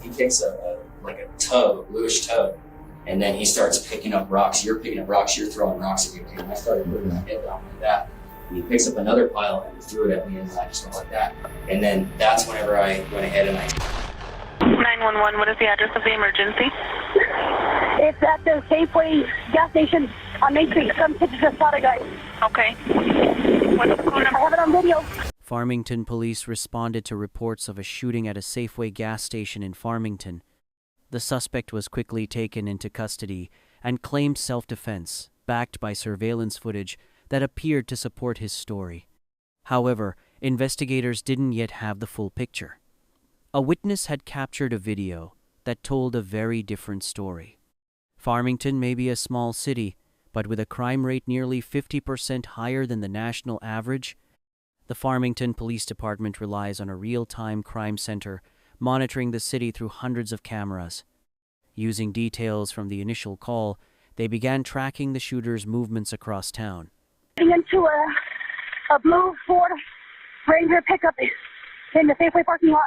he takes a tub, a bluish tub, and then he starts picking up rocks. You're picking up rocks, you're throwing rocks at me. And I started putting my head down like that. And he picks up another pile and threw it at me, and I just went like that. And then that's whenever I went ahead and 911, what is the address of the emergency? It's at the Safeway gas station on Main Street. Some kids just shot a guy. Okay. What's the phone number? I have it on video. Farmington police responded to reports of a shooting at a Safeway gas station in Farmington. The suspect was quickly taken into custody and claimed self-defense, backed by surveillance footage that appeared to support his story. However, investigators didn't yet have the full picture. A witness had captured a video that told a very different story. Farmington may be a small city, but with a crime rate nearly 50% higher than the national average, the Farmington Police Department relies on a real-time crime center monitoring the city through hundreds of cameras. Using details from the initial call, they began tracking the shooter's movements across town. Into a blue Ford Ranger pickup in the Safeway parking lot.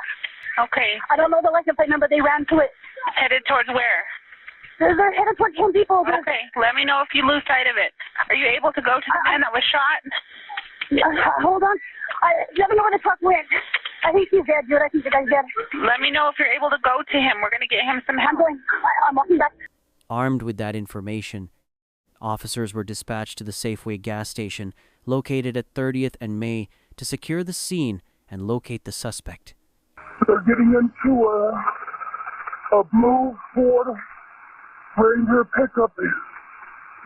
Okay. I don't know the license plate number. They ran to it. Headed towards where? They're headed towards Home Depot. Okay. Let me know if you lose sight of it. Are you able to go to the man that was shot? Hold on. Let me know where the truck went. I think he's dead, dude. I think the guy's dead. Let me know if you're able to go to him. We're going to get him some help. I'm walking back. Armed with that information, officers were dispatched to the Safeway gas station located at 30th and May to secure the scene and locate the suspect. They're getting into a blue Ford Ranger pickup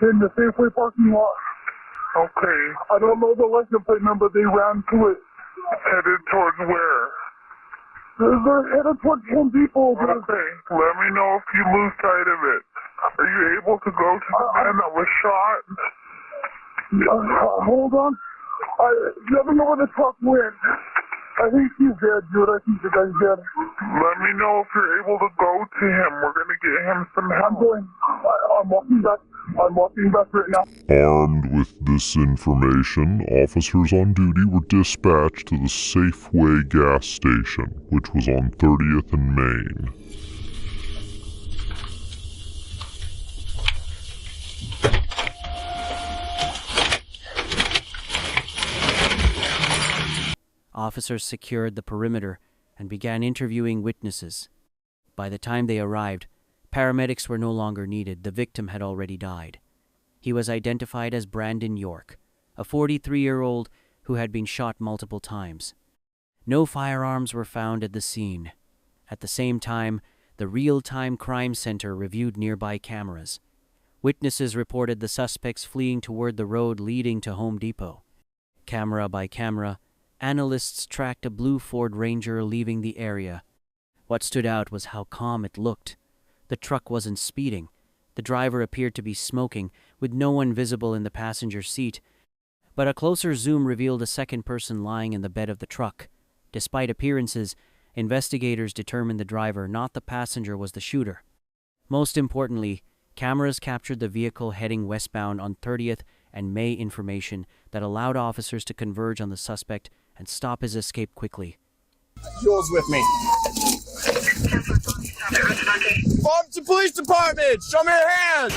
in the Safeway parking lot. Okay. I don't know the license plate number. They ran to it. Headed towards where? They're headed towards Home Depot. Okay. Let me know if you lose sight of it. Are you able to go to the man that was shot? Hold on. Let me know where the truck went. I think he's dead, dude. I think the guy's dead. Let me know if you're able to go to him. We're going to get him some help. I'm walking back. I'm walking back right now. Armed with this information, officers on duty were dispatched to the Safeway gas station, which was on 30th and Main. Officers secured the perimeter and began interviewing witnesses. By the time they arrived, paramedics were no longer needed. The victim had already died. He was identified as Brandon York, a 43-year-old who had been shot multiple times. No firearms were found at the scene. At the same time, the real-time crime center reviewed nearby cameras. Witnesses reported the suspects fleeing toward the road leading to Home Depot. Camera by camera, analysts tracked a blue Ford Ranger leaving the area. What stood out was how calm it looked. The truck wasn't speeding. The driver appeared to be smoking, with no one visible in the passenger seat. But a closer zoom revealed a second person lying in the bed of the truck. Despite appearances, investigators determined the driver, not the passenger, was the shooter. Most importantly, cameras captured the vehicle heading westbound on 30th and May, information that allowed officers to converge on the suspect and stop his escape quickly. Jules with me. Farmington Police Department, show me your hands.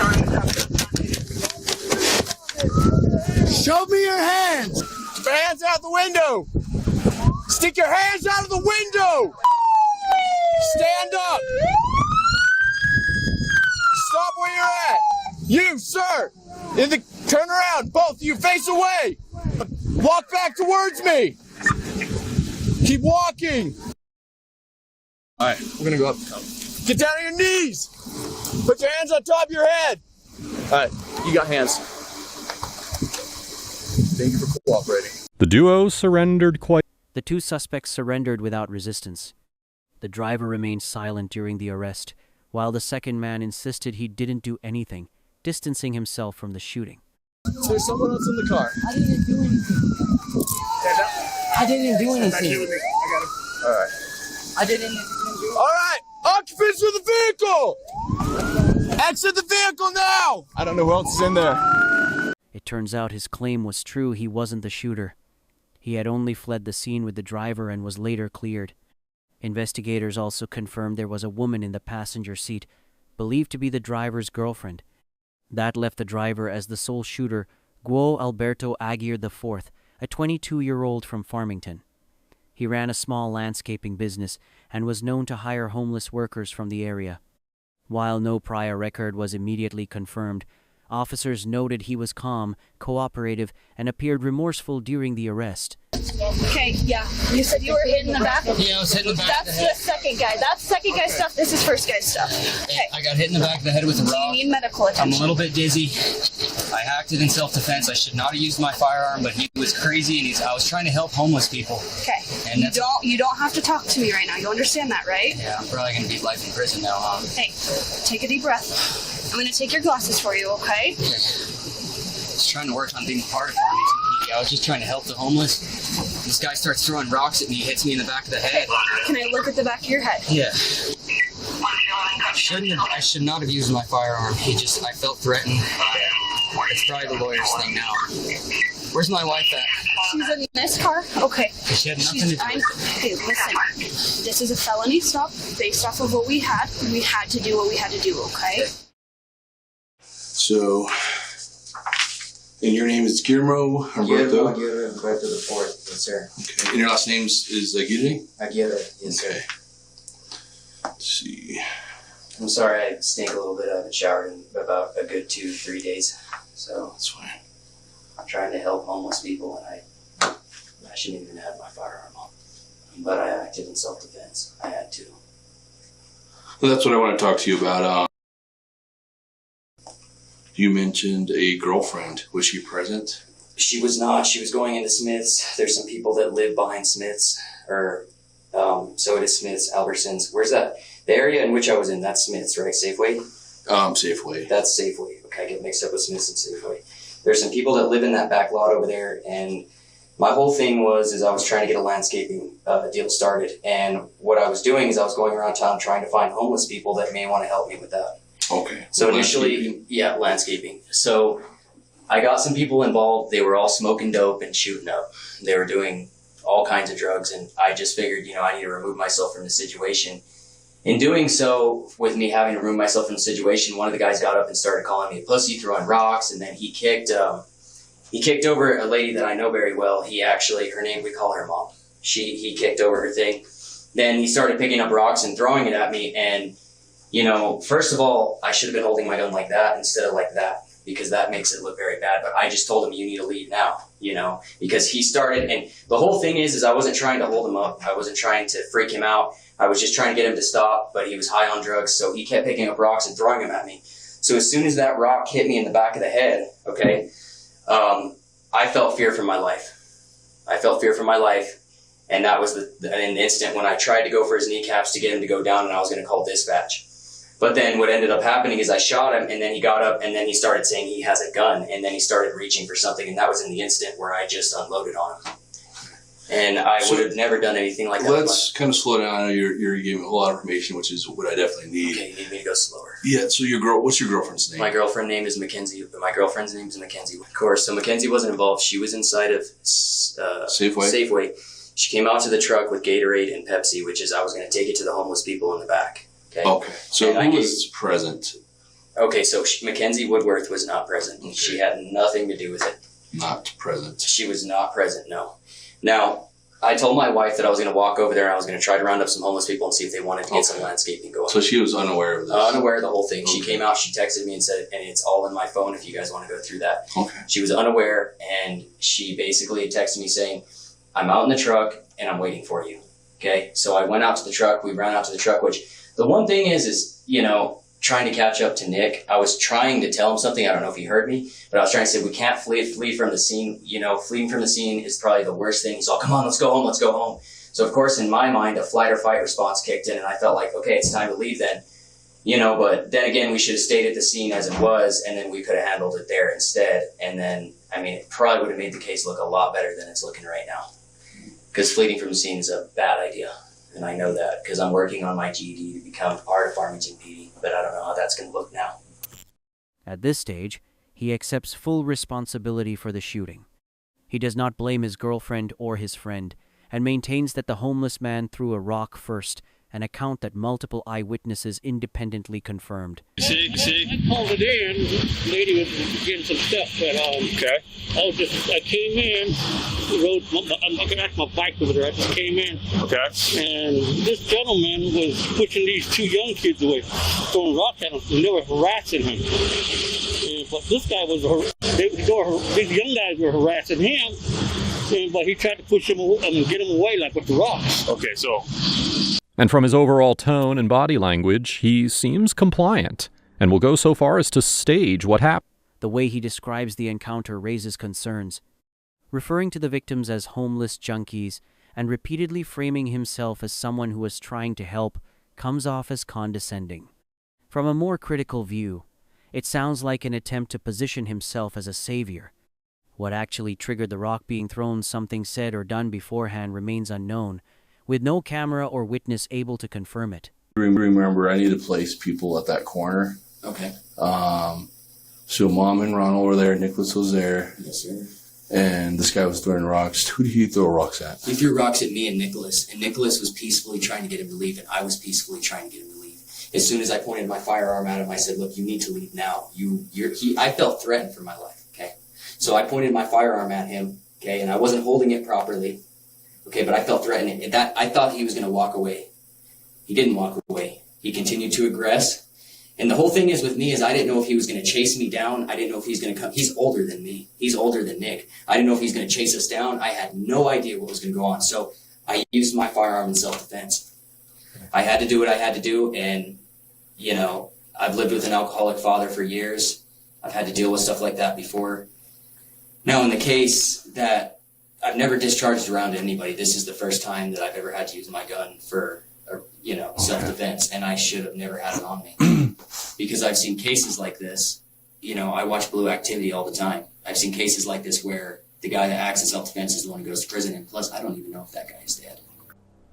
Show me your hands. Keep your hands out the window. Stick your hands out of the window. Stand up. Stop where you're at. You, sir. Turn around. Both of you, face away. Walk back towards me. Keep walking. All right, we're gonna go up. Get down on your knees. Put your hands on top of your head. All right, you got hands. Thank you for cooperating. The duo surrendered quietly. The two suspects surrendered without resistance. The driver remained silent during the arrest, while the second man insisted he didn't do anything, distancing himself from the shooting. There's someone else in the car. I didn't do anything. I didn't do anything. All right. I didn't. All right, occupants of the vehicle! Exit the vehicle now! I don't know who else is in there. It turns out his claim was true. He wasn't the shooter. He had only fled the scene with the driver and was later cleared. Investigators also confirmed there was a woman in the passenger seat, believed to be the driver's girlfriend. That left the driver as the sole shooter, Guo Alberto Aguirre IV, a 22-year-old from Farmington. He ran a small landscaping business and was known to hire homeless workers from the area. While no prior record was immediately confirmed, officers noted he was calm, cooperative, and appeared remorseful during the arrest. Okay, yeah. You said you were hit in the back? Yeah, I was hit in the back of the head. That's the second guy. That's second guy stuff. This is first guy stuff. Okay. I got hit in the back of the head with a Do rock. you need medical attention? I'm a little bit dizzy. I acted in self-defense. I should not have used my firearm, but he was crazy, and I was trying to help homeless people. Okay. And You don't have to talk to me right now. You understand that, right? Yeah, I'm probably going to be life in prison now, huh? Hey, take a deep breath. I'm going to take your glasses for you, okay? Just trying to work on being part of Farmington PD. I was just trying to help the homeless. This guy starts throwing rocks at me, hits me in the back of the head. Can I look at the back of your head? Yeah. I should not have used my firearm. I felt threatened. It's probably the lawyer's thing now. Where's my wife at? She's in this car? Okay. She had nothing to do with it. Hey, listen. This is a felony stop based off of what we had. We had to do what we had to do, okay? So, and your name is Guillermo Alberto? Aguirre Alberto IV, yes, sir. Okay. And your last name is Aguirre? Aguirre, yes, sir. Okay. Let's see. I'm sorry, I stink a little bit. I haven't showered in about a good 2-3 days. So That's fine. I'm trying to help homeless people, and I shouldn't even have my firearm on. But I acted in self-defense. I had to. Well, that's what I want to talk to you about. You mentioned a girlfriend. Was she present? She was not. She was going into Smith's. There's some people that live behind Smith's, or so it is Smith's, Albertsons. Where's that? The area in which I was in, that's Smith's, right? Safeway? Safeway. That's Safeway. Okay, I get mixed up with Smith's and Safeway. There's some people that live in that back lot over there, and my whole thing was I was trying to get a landscaping deal started, and what I was doing is I was going around town trying to find homeless people that may want to help me with that. Okay. So initially, landscaping. So I got some people involved. They were all smoking dope and shooting up. They were doing all kinds of drugs, and I just figured, I need to remove myself from the situation. In doing so, with me having to remove myself from the situation, one of the guys got up and started calling me a pussy, throwing rocks, and then he kicked over a lady that I know very well. Her name, we call her Mom. He kicked over her thing. Then he started picking up rocks and throwing it at me, and first of all, I should have been holding my gun like that instead of like that, because that makes it look very bad. But I just told him, you need to leave now, because he started, and the whole thing is I wasn't trying to hold him up. I wasn't trying to freak him out. I was just trying to get him to stop, but he was high on drugs, so he kept picking up rocks and throwing them at me. So as soon as that rock hit me in the back of the head, okay, I felt fear for my life. And that was an instant when I tried to go for his kneecaps to get him to go down, and I was going to call dispatch. But then what ended up happening is I shot him, and then he got up, and then he started saying he has a gun, and then he started reaching for something, and that was in the instant where I just unloaded on him. And I would have never done anything like that. Let's kind of slow down. I know you're giving a whole lot of information, which is what I definitely need. Okay, you need me to go slower. Yeah, so what's your girlfriend's name? My girlfriend's name is Mackenzie. Of course, so Mackenzie wasn't involved. She was inside of Safeway. She came out to the truck with Gatorade and Pepsi, which is I was going to take it to the homeless people in the back. Okay, so who was present? Okay, so Mackenzie Woodworth was not present. Okay. She had nothing to do with it. Not present. She was not present, no. Now, I told my wife that I was going to walk over there and I was going to try to round up some homeless people and see if they wanted to get some landscaping going. So she was unaware of this? Unaware of the whole thing. Okay. She came out, she texted me and said, and it's all in my phone if you guys want to go through that. Okay. She was unaware, and she basically texted me saying, I'm out in the truck and I'm waiting for you. Okay? So I went out to the truck, we ran out to the truck, which the one thing is, trying to catch up to Nick. I was trying to tell him something. I don't know if he heard me, but I was trying to say, we can't flee from the scene. Fleeing from the scene is probably the worst thing. He's all, come on, let's go home. So of course, in my mind, a flight or fight response kicked in, and I felt like, okay, it's time to leave then. But then again, we should have stayed at the scene as it was, and then we could have handled it there instead. And then, it probably would have made the case look a lot better than it's looking right now. Because fleeing from the scene is a bad idea. And I know that because I'm working on my GED to become part of Farmington PD, but I don't know how that's going to look now. At this stage, he accepts full responsibility for the shooting. He does not blame his girlfriend or his friend, and maintains that the homeless man threw a rock first, an account that multiple eyewitnesses independently confirmed. See? I called it in. The lady was getting some stuff, but okay. I came in, I'm looking at my bike over there. I just came in. Okay. And this gentleman was pushing these two young kids away, throwing rocks at them, and they were harassing him. But this guy these young guys were harassing him, but he tried to push him and get him away, like with the rocks. Okay, so. And from his overall tone and body language, he seems compliant and will go so far as to stage what happened. The way he describes the encounter raises concerns, referring to the victims as homeless junkies and repeatedly framing himself as someone who was trying to help comes off as condescending. From a more critical view, it sounds like an attempt to position himself as a savior. What actually triggered the rock being thrown, something said or done beforehand, remains unknown, with no camera or witness able to confirm it. Remember, I need to place people at that corner. Okay. So Mom and Ron were there, Nicholas was there. Yes, sir. And this guy was throwing rocks. Who did he throw rocks at? He threw rocks at me and Nicholas was peacefully trying to get him to leave, and I was peacefully trying to get him to leave. As soon as I pointed my firearm at him, I said, "Look, you need to leave now. I felt threatened for my life." Okay. So I pointed my firearm at him. Okay, and I wasn't holding it properly. Okay, but I felt threatened. I thought he was going to walk away. He didn't walk away. He continued to aggress. And the whole thing is with me is I didn't know if he was going to chase me down. I didn't know if he's going to come. He's older than me. He's older than Nick. I didn't know if he's going to chase us down. I had no idea what was going to go on. So I used my firearm in self-defense. I had to do what I had to do. And, I've lived with an alcoholic father for years. I've had to deal with stuff like that before. Now, in the case that I've never discharged around anybody, this is the first time that I've ever had to use my gun for, self-defense, and I should have never had it on me. Because I've seen cases like this. I watch Blue Activity all the time. I've seen cases like this where the guy that acts in self-defense is the one who goes to prison, and plus, I don't even know if that guy is dead.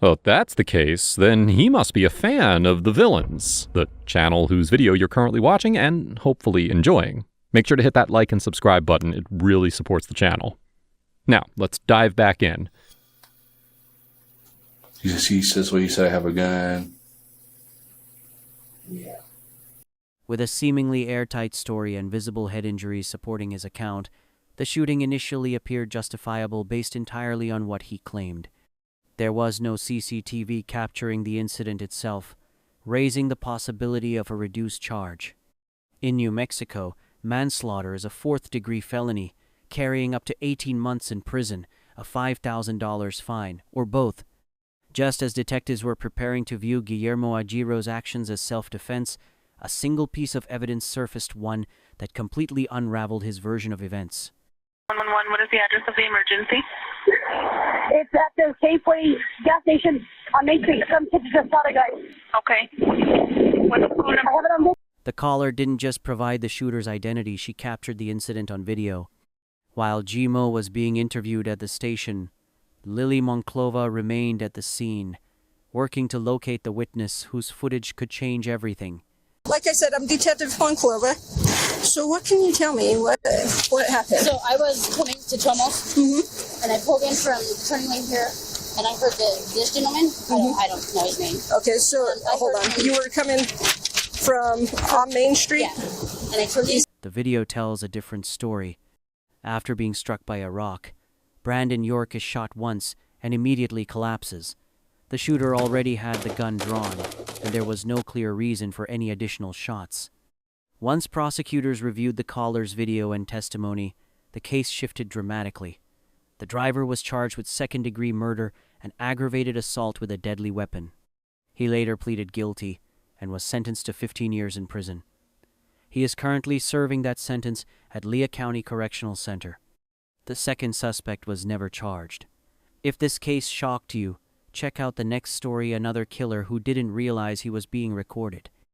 Well, if that's the case, then he must be a fan of The Villains, the channel whose video you're currently watching and hopefully enjoying. Make sure to hit that like and subscribe button. It really supports the channel. Now, let's dive back in. He says, "Well, you said I have a gun." Yeah. With a seemingly airtight story and visible head injuries supporting his account, the shooting initially appeared justifiable based entirely on what he claimed. There was no CCTV capturing the incident itself, raising the possibility of a reduced charge. In New Mexico, manslaughter is a fourth-degree felony, carrying up to 18 months in prison, a $5,000 fine, or both. Just as detectives were preparing to view Guillermo Aguirre's actions as self-defense, a single piece of evidence surfaced, one that completely unraveled his version of events. 111, what is the address of the emergency? It's at the Safeway gas station on Main Street. Some kids just shot a guy. Okay. What's the phone number? I have it on video. The caller didn't just provide the shooter's identity, she captured the incident on video. While Gmo was being interviewed at the station, Lily Monclova remained at the scene, working to locate the witness whose footage could change everything. Like I said, I'm Detective Monclova. So what can you tell me? What happened? So I was coming to Tomos, and I pulled in from the turning lane here, and I heard this gentleman. I don't know his name. Okay, so hold on. You were coming from on Main Street? Yeah. And I turned in. The video tells a different story. After being struck by a rock, Brandon York is shot once and immediately collapses. The shooter already had the gun drawn, and there was no clear reason for any additional shots. Once prosecutors reviewed the caller's video and testimony, the case shifted dramatically. The driver was charged with second-degree murder and aggravated assault with a deadly weapon. He later pleaded guilty and was sentenced to 15 years in prison. He is currently serving that sentence at Lea County Correctional Center. The second suspect was never charged. If this case shocked you, check out the next story, another killer who didn't realize he was being recorded.